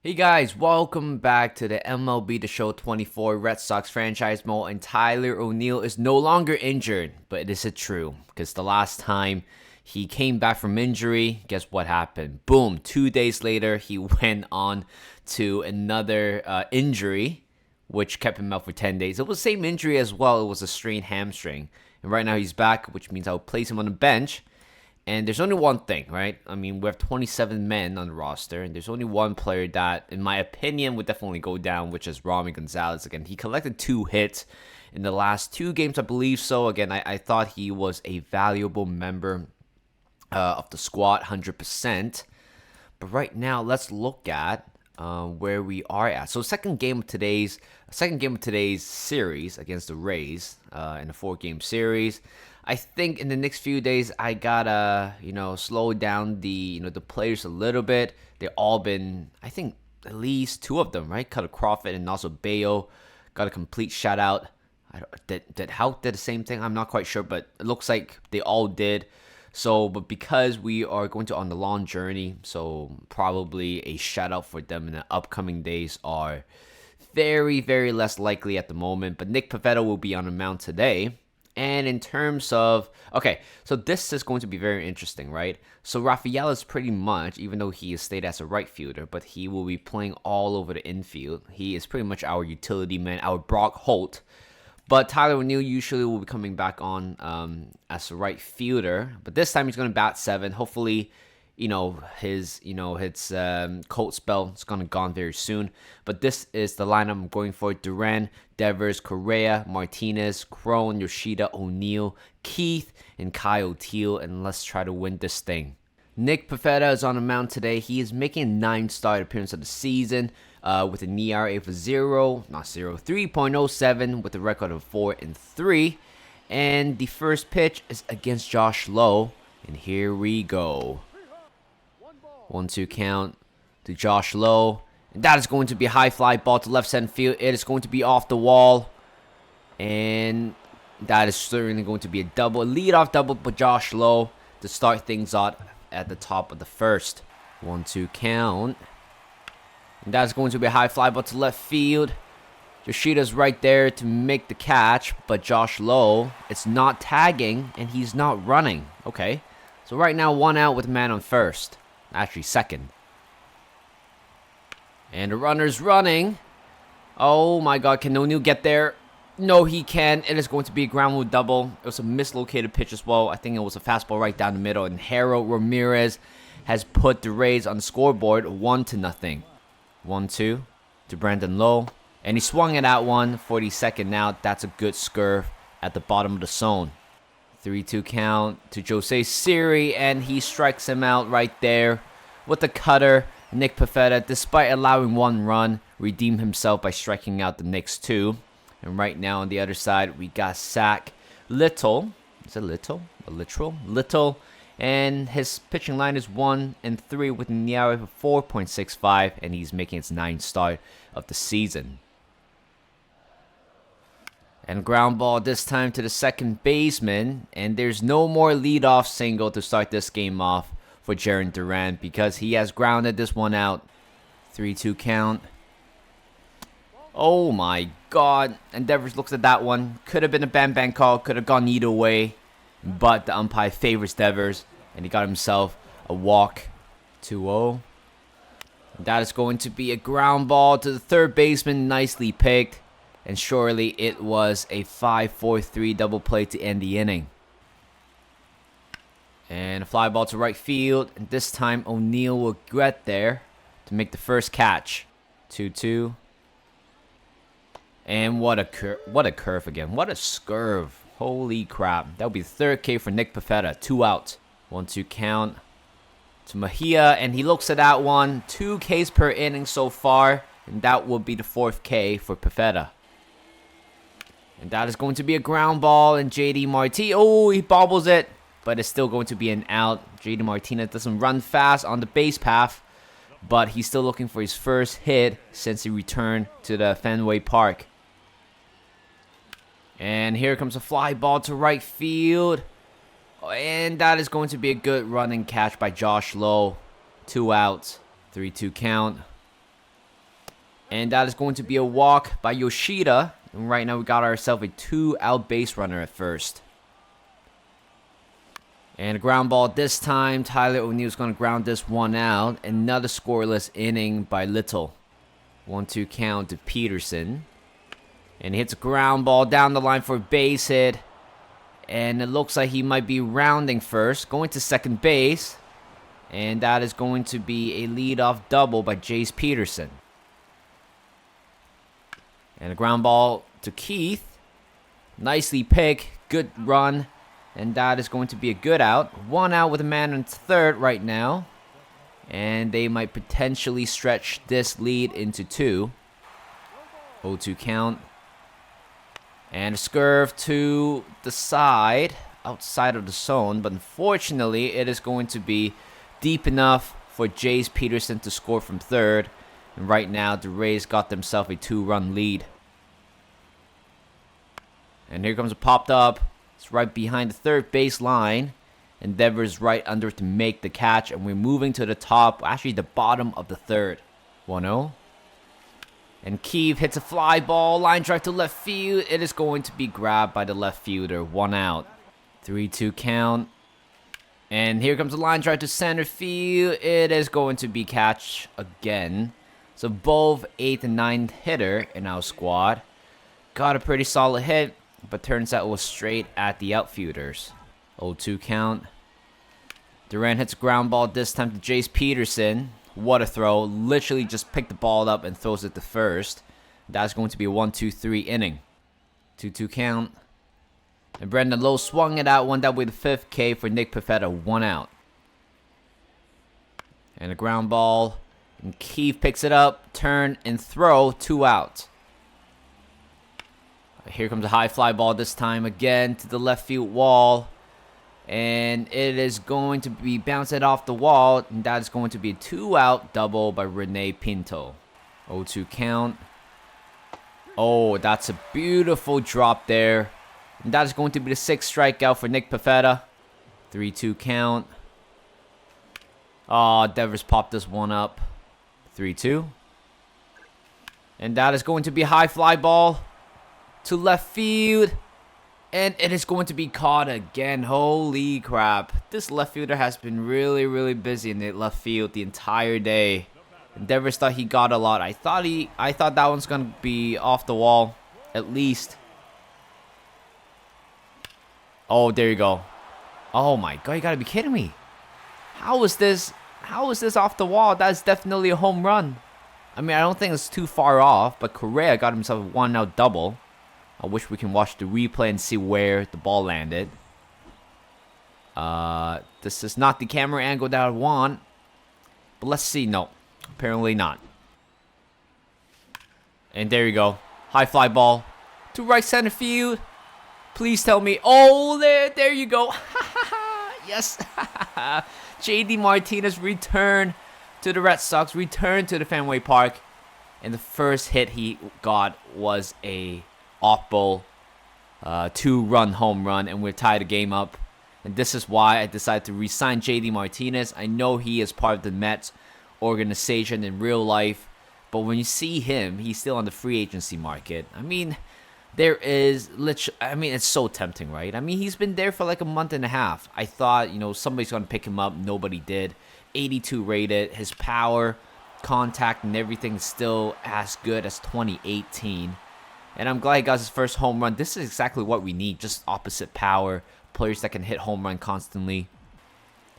Hey guys, welcome back to the MLB The Show 24 Red Sox franchise mode, and Tyler O'Neill is no longer injured, but is it true? Because the last time he came back from injury, guess what happened? Boom, 2 days later, he went on to another injury, which kept him out for 10 days. It was the same injury as well, it was a strained hamstring. And right now he's back, which means I'll place him on the bench. And there's only one thing, right? I mean, we have 27 men on the roster, and there's only one player that, in my opinion, would definitely go down, which is Rami Gonzalez. Again, he collected 2 hits in the last 2 games, I believe so. Again, I thought he was a valuable member of the squad, 100%. But right now, let's look at where we are at. So, second game of today's series against the Rays in a 4-game series. I think in the next few days I gotta slow down the players a little bit. They've all been, I think, at least 2 of them, right? Cutter Crawford and also Bayo got a complete shout out. Did Houck did the same thing? I'm not quite sure, but it looks like they all did. So, but because we are going to on the long journey, so probably a shout out for them in the upcoming days are very, very less likely at the moment. But Nick Pivetta will be on the mound today. And in terms of, okay, so this is going to be very interesting, right? So Rafael is pretty much, even though he is stayed as a right fielder, but he will be playing all over the infield. He is pretty much our utility man, our Brock Holt. But Tyler O'Neill usually will be coming back on as a right fielder. But this time he's going to bat 7. Hopefully, his cold spell is gonna gone very soon. But this is the lineup I'm going for: Duran, Devers, Correa, Martinez, Crone, Yoshida, O'Neill, Keith, and Kyle Teal. And let's try to win this thing. Nick Pivetta is on the mound today. He is making a 9 start appearance of the season with an ERA of 3.07 with a record of 4-3. And the first pitch is against Josh Lowe. And here we go. 1-2 count to Josh Lowe. And that is going to be a high fly ball to left center field. It is going to be off the wall. And that is certainly going to be a leadoff double for Josh Lowe to start things out at the top of the first. 1-2 count. And that's going to be a high fly ball to left field. Yoshida's right there to make the catch, but Josh Lowe, it's not tagging and he's not running. Okay, so right now 1 out with a man on first. Actually, second. And the runner's running. Oh my god, can O'Neill get there? No, he can. It is going to be a ground rule double. It was a mislocated pitch as well. I think it was a fastball right down the middle. And Harold Ramirez has put the Rays on the scoreboard 1-0. 1-2 to Brandon Lowe. And he swung at that one for the second out. That's a good scurve at the bottom of the zone. 3-2 count to Jose Siri, and he strikes him out right there with the cutter. Nick Pivetta, despite allowing 1 run, redeemed himself by striking out the next 2. And right now on the other side, we got Zach Little. Is it Little? Little. And his pitching line is 1-3 with an ERA of 4.65, and he's making his 9th start of the season. And ground ball this time to the second baseman. And there's no more leadoff single to start this game off for Jarren Duran because he has grounded this one out. 3-2 count. Oh my god. And Devers looks at that one. Could have been a bang call. Could have gone either way. But the umpire favors Devers. And he got himself a walk. 2-0. That is going to be a ground ball to the third baseman. Nicely picked. And surely it was a 5-4-3 double play to end the inning. And a fly ball to right field. And this time O'Neill will get there to make the first catch. 2-2. And what a curve again. What a scurve. Holy crap. That would be the 3rd K for Nick Pivetta. 2 out. 1-2 count to Mejia. And he looks at that one. 2 Ks per inning so far. And that will be the 4th K for Pivetta. And that is going to be a ground ball. And JD Martinez, oh, he bobbles it. But it's still going to be an out. JD Martinez doesn't run fast on the base path. But he's still looking for his first hit since he returned to the Fenway Park. And here comes a fly ball to right field. And that is going to be a good running catch by Josh Lowe. 2 outs. 3-2 count. And that is going to be a walk by Yoshida. And right now we got ourselves a 2-out base runner at first. And a ground ball this time. Tyler O'Neill's going to ground this one out. Another scoreless inning by Little. 1-2 count to Peterson. And he hits a ground ball down the line for a base hit. And it looks like he might be rounding first. Going to second base. And that is going to be a leadoff double by Jace Peterson. And a ground ball to Keith. Nicely picked. Good run. And that is going to be a good out. 1 out with a man on third right now. And they might potentially stretch this lead into 2. 0-2 count. And a scurve to the side. Outside of the zone. But unfortunately, it is going to be deep enough for Jace Peterson to score from third. And right now, the Rays got themselves a 2-run lead. And here comes a popped up. It's right behind the third base line. Endeavor's right under to make the catch. And we're moving to the top. Actually, the bottom of the third. 1-0. And Keeve hits a fly ball. Line drive to left field. It is going to be grabbed by the left fielder. 1 out. 3-2 count. And here comes the line drive to center field. It is going to be catch again. So both 8th and 9th hitter in our squad got a pretty solid hit. But turns out it was straight at the outfielders. 0-2 count. Durant hits a ground ball this time to Jace Peterson. What a throw. Literally just picked the ball up and throws it to first. That's going to be a 1-2-3 inning. 2-2 count. And Brendan Lowe swung it out. One down with the 5th K for Nick Pivetta. 1 out. And a ground ball. And Keith picks it up. Turn and throw. 2 out. Here comes a high fly ball this time again to the left field wall. And it is going to be bounced off the wall. And that is going to be a 2-out double by Rene Pinto. 0-2 count. Oh, that's a beautiful drop there. And that is going to be the 6th strikeout for Nick Pivetta. 3-2 count. Oh, Devers popped this one up. 3-2. And that is going to be a high fly ball to left field. And it is going to be caught again. Holy crap. This left fielder has been really, really busy in the left field the entire day. And Devers thought he got a lot. I thought that one's going to be off the wall. At least. Oh, there you go. Oh my god, you gotta be kidding me. How is this off the wall? That's definitely a home run. I mean, I don't think it's too far off. But Correa got himself a 1-out double. I wish we can watch the replay and see where the ball landed. This is not the camera angle that I want. But let's see. No, apparently not. And there you go. High fly ball to right center field. Please tell me. Oh, there you go. Yes. JD Martinez returned to the Red Sox. Returned to the Fenway Park. And the first hit he got was a off-ball 2-run home run, and we're tied the game up. And this is why I decided to re-sign JD Martinez. I know he is part of the Mets organization in real life, but when you see him, he's still on the free agency market. I mean, it's so tempting, right? I mean, he's been there for like a month and a half. I thought, somebody's going to pick him up. Nobody did. 82 rated. His power, contact, and everything is still as good as 2018. And I'm glad he got his first home run. This is exactly what we need. Just opposite power. Players that can hit home run constantly.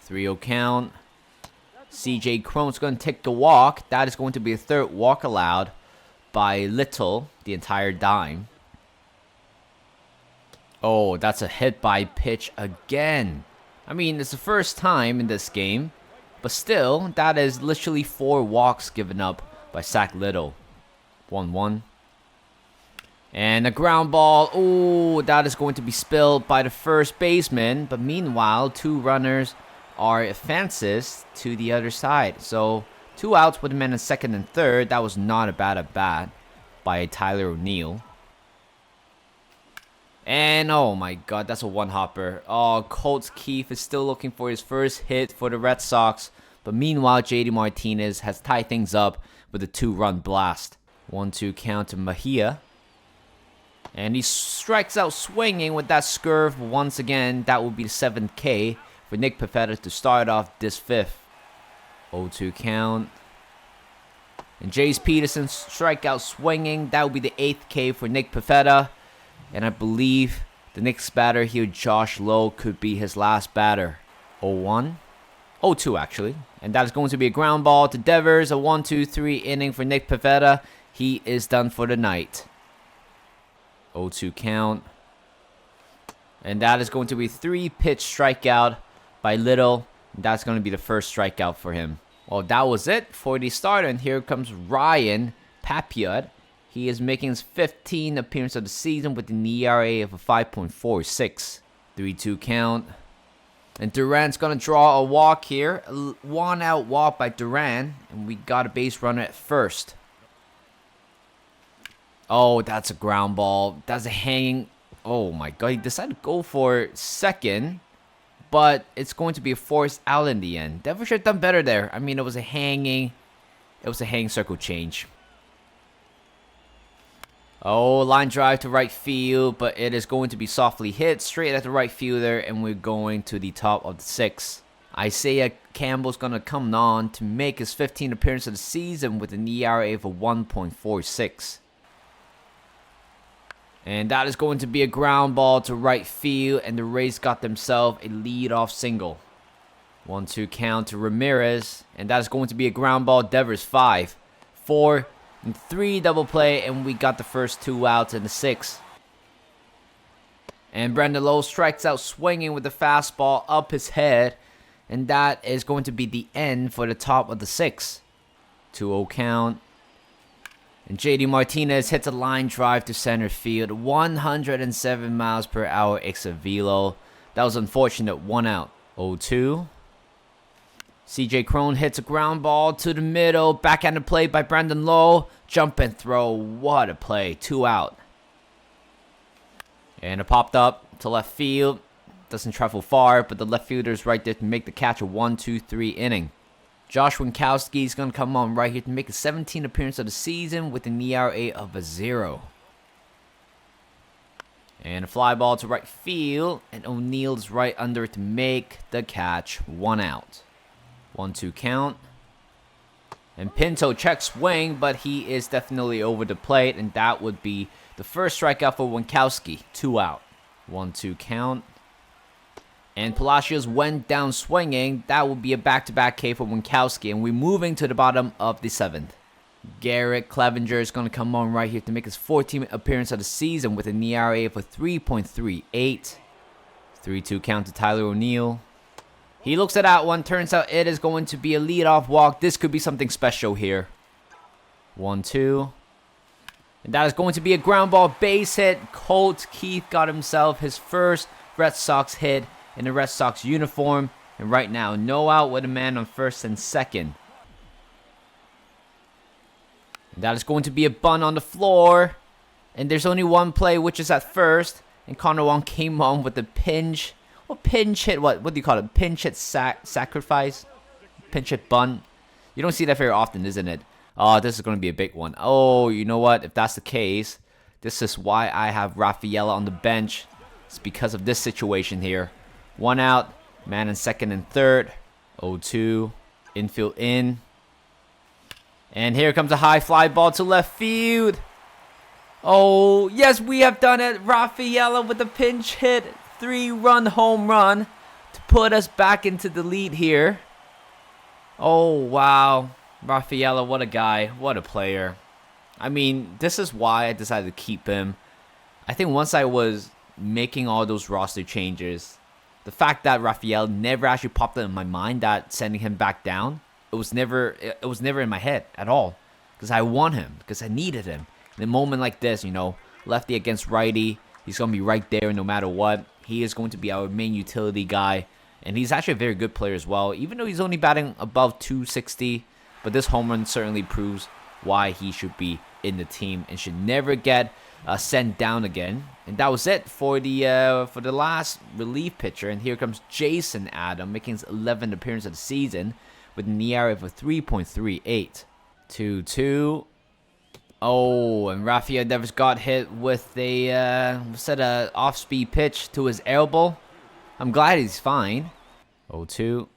3-0 count. CJ Cron's going to take the walk. That is going to be a 3rd walk allowed by Little. The entire dime. Oh, that's a hit by pitch again. I mean, it's the first time in this game. But still, that is literally 4 walks given up by Zach Little. 1-1. And a ground ball. Oh, that is going to be spilled by the first baseman. But meanwhile, 2 runners are advances to the other side. So 2 outs with a man in second and third. That was not a bad at bat by Tyler O'Neill. And oh my god, that's a 1-hopper. Oh, Colts Keefe is still looking for his first hit for the Red Sox. But meanwhile, JD Martinez has tied things up with a 2-run blast. 1-2 count to Mejia. And he strikes out swinging with that swerve. Once again, that will be the 7th K for Nick Pivetta to start off this 5th. 0-2 count. And Jace Peterson strikeout swinging. That will be the 8th K for Nick Pivetta. And I believe the next batter here, Josh Lowe, could be his last batter. 0-1. 0-2 actually. And that is going to be a ground ball to Devers. A 1-2-3 inning for Nick Pivetta. He is done for the night. 0-2 count. And that is going to be 3-pitch strikeout by Little. That's going to be the first strikeout for him. Well, that was it for the starter. And here comes Ryan Papiot. He is making his 15th appearance of the season with an ERA of a 5.46. 3-2 count. And Duran's going to draw a walk here. A 1-out walk by Duran. And we got a base runner at first. Oh, that's a ground ball. That's a hanging. Oh my god, he decided to go for second. But it's going to be a forced out in the end. Devers should have done better there. I mean, it was a hanging circle change. Oh, line drive to right field, but it is going to be softly hit straight at the right fielder, and we're going to the top of the 6th. Isaiah Campbell's going to come on to make his 15th appearance of the season with an ERA of a 1.46. And that is going to be a ground ball to right field, and the Rays got themselves a leadoff single. 1-2 count to Ramirez, and that is going to be a ground ball. Devers 5, 4, and 3 double play, and we got the first 2 outs in the 6th. And Brandon Lowe strikes out swinging with the fastball up his head, and that is going to be the end for the top of the 6th. 2-0 count. And JD Martinez hits a line drive to center field. 107 miles per hour exit velo. That was unfortunate. 1 out. 0-2. CJ Cron hits a ground ball to the middle. Backhand play by Brandon Lowe. Jump and throw. What a play. 2 out. And it popped up to left field. Doesn't travel far, but the left fielder's right there to make the catch. A 1-2-3 inning. Josh Winkowski is going to come on right here to make his 17th appearance of the season with an ERA of a 0. And a fly ball to right field, and O'Neill's right under it to make the catch. 1 out. 1-2 count. And Pinto checks swing, but he is definitely over the plate, and that would be the first strikeout for Winkowski. 2 out. 1-2 count. And Palacios went down swinging. That will be a back-to-back K for Winkowski. And we're moving to the bottom of the 7th. Garrett Clevenger is going to come on right here to make his 14th appearance of the season with an ERA of a 3.38. 3-2 count to Tyler O'Neill. He looks at that one. Turns out it is going to be a leadoff walk. This could be something special here. 1-2. And that is going to be a ground ball base hit. Colt Keith got himself his first Red Sox hit in the Red Sox uniform. And right now, no out with a man on first and second. And that is going to be a bunt on the floor. And there's only one play, which is at first. And Connor Wong came on with the pinch. What pinch hit? What do you call it? Pinch hit sacrifice? Pinch hit bunt? You don't see that very often, isn't it? Oh, this is going to be a big one. Oh, you know what? If that's the case, this is why I have Rafaela on the bench. It's because of this situation here. 1 out, man in second and third. 0-2, infield in. And here comes a high fly ball to left field. Oh, yes, we have done it. Rafaela with the pinch hit. 3-run home run to put us back into the lead here. Oh, wow. Rafaela, what a guy. What a player. I mean, this is why I decided to keep him. I think once I was making all those roster changes, the fact that Rafael never actually popped up in my mind that sending him back down, it was never in my head at all. Because I want him, because I needed him. In a moment like this, you know, lefty against righty, he's going to be right there no matter what. He is going to be our main utility guy. And he's actually a very good player as well, even though he's only batting above 260. But this home run certainly proves why he should be in the team and should never get sent down again. And that was it for the last relief pitcher. And here comes Jason Adam, making his 11th appearance of the season with an ERA of a 3.38. 2-2. Oh, and Rafael Devers got hit with a off-speed pitch to his elbow. I'm glad he's fine. 0-2.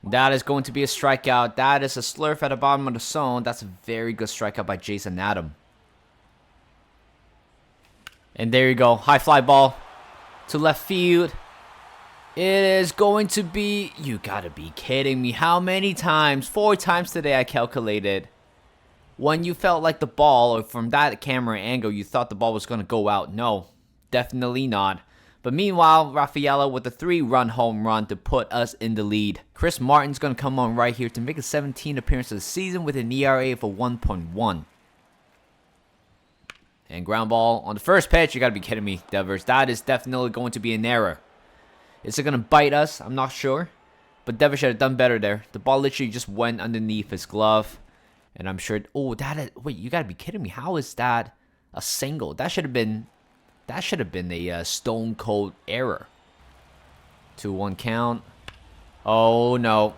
That is going to be a strikeout. That is a slurf at the bottom of the zone. That's a very good strikeout by Jason Adam. And there you go. High fly ball to left field. It is going to be... You gotta be kidding me. How many times? 4 times today I calculated. When you felt like the ball, or from that camera angle, you thought the ball was going to go out. No, definitely not. But meanwhile, Rafaela with a 3-run home run to put us in the lead. Chris Martin's going to come on right here to make a 17th appearance of the season with an ERA of a 1.1. And ground ball on the first pitch. You got to be kidding me, Devers. That is definitely going to be an error. Is it going to bite us? I'm not sure. But Devers should have done better there. The ball literally just went underneath his glove. And I'm sure... Oh, that is... Wait, you got to be kidding me. How is that a single? That should have been... That should have been a stone cold error. 2-1 count. Oh, no.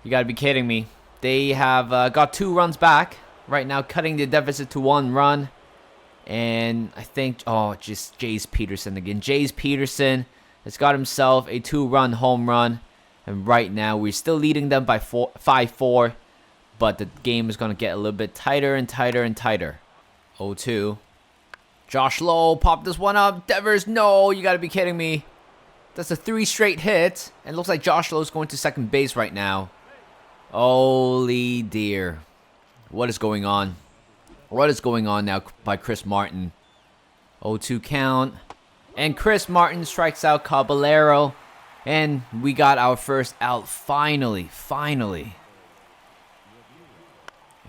You got to be kidding me. They have got 2 runs back. Right now, cutting the deficit to 1 run. And I think... Oh, just Jace Peterson again. Jace Peterson has got himself a 2-run home run. And right now, we're still leading them by 5-4. But the game is going to get a little bit tighter and tighter and tighter. 0-2. Josh Lowe popped this one up. Devers, no, you got to be kidding me. That's a 3 straight hit. And it looks like Josh Lowe is going to second base right now. Holy dear. What is going on? What is going on now by Chris Martin? 0-2 count. And Chris Martin strikes out Caballero. And we got our first out finally. Finally.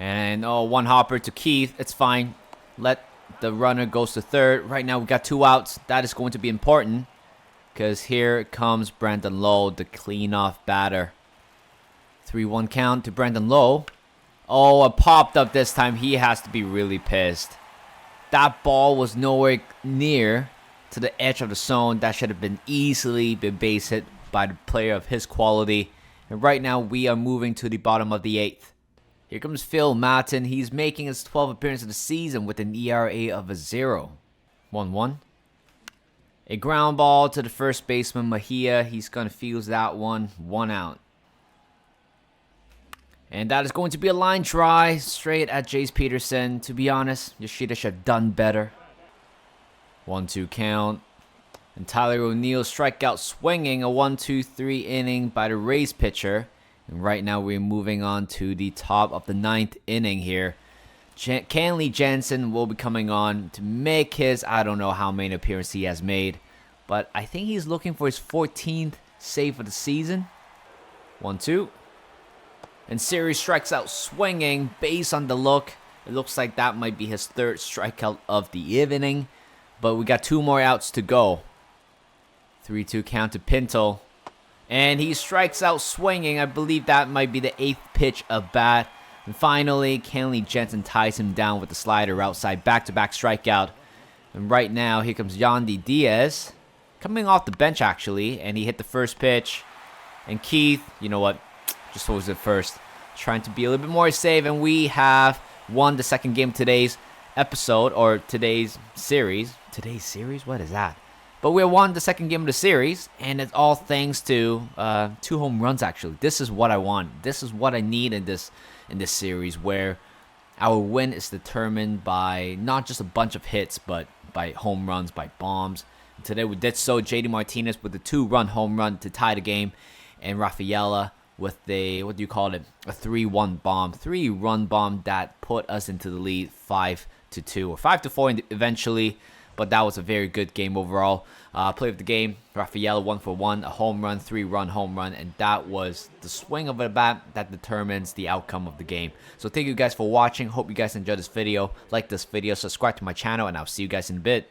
And, oh, 1 hopper to Keith. It's fine. Let the runner goes to third. Right now, we got 2 outs. That is going to be important. Because here comes Brandon Lowe, the clean-off batter. 3-1 count to Brandon Lowe. Oh, it popped up this time. He has to be really pissed. That ball was nowhere near to the edge of the zone. That should have been easily been base hit by the player of his quality. And right now, we are moving to the bottom of the 8th. Here comes Phil Maton. He's making his 12th appearance of the season with an ERA of a 0. 1-1. A ground ball to the first baseman, Mejia. He's going to field that one. 1 out. And that is going to be a line drive straight at Jace Peterson. To be honest, Yoshida should have done better. 1-2 count. And Tyler O'Neill strikeout swinging. A 1-2-3 inning by the Rays pitcher. And right now we're moving on to the top of the 9th inning here. Kenley Jansen will be coming on to make his, I don't know how many appearances he has made. But I think he's looking for his 14th save of the season. 1-2. And Series strikes out swinging based on the look. It looks like that might be his 3rd strikeout of the evening. But we got 2 more outs to go. 3-2 count to Pinto. And he strikes out swinging. I believe that might be the 8th pitch of bat. And finally, Kenley Jansen ties him down with the slider outside. Back-to-back strikeout. And right now, here comes Yandy Diaz. Coming off the bench, actually. And he hit the first pitch. And Keith, you know what? Just throws it first. Trying to be a little bit more safe. And we have won the second game of today's episode. Or today's series. Today's series? What is that? But we won the second game of the series, and it's all thanks to 2 home runs, actually. This is what I want. This is what I need in this series, where our win is determined by not just a bunch of hits, but by home runs, by bombs. And today we did so. JD Martinez with the 2-run home run to tie the game, and Rafaela with the, what do you call it, a 3-1 bomb. 3-run bomb that put us into the lead 5-2, or 5-4 eventually. But that was a very good game overall. Play of the game, Rafaela 1-for-1, a home run, 3-run home run, and that was the swing of a bat that determines the outcome of the game. So thank you guys for watching. Hope you guys enjoyed this video. Like this video, subscribe to my channel, and I'll see you guys in a bit.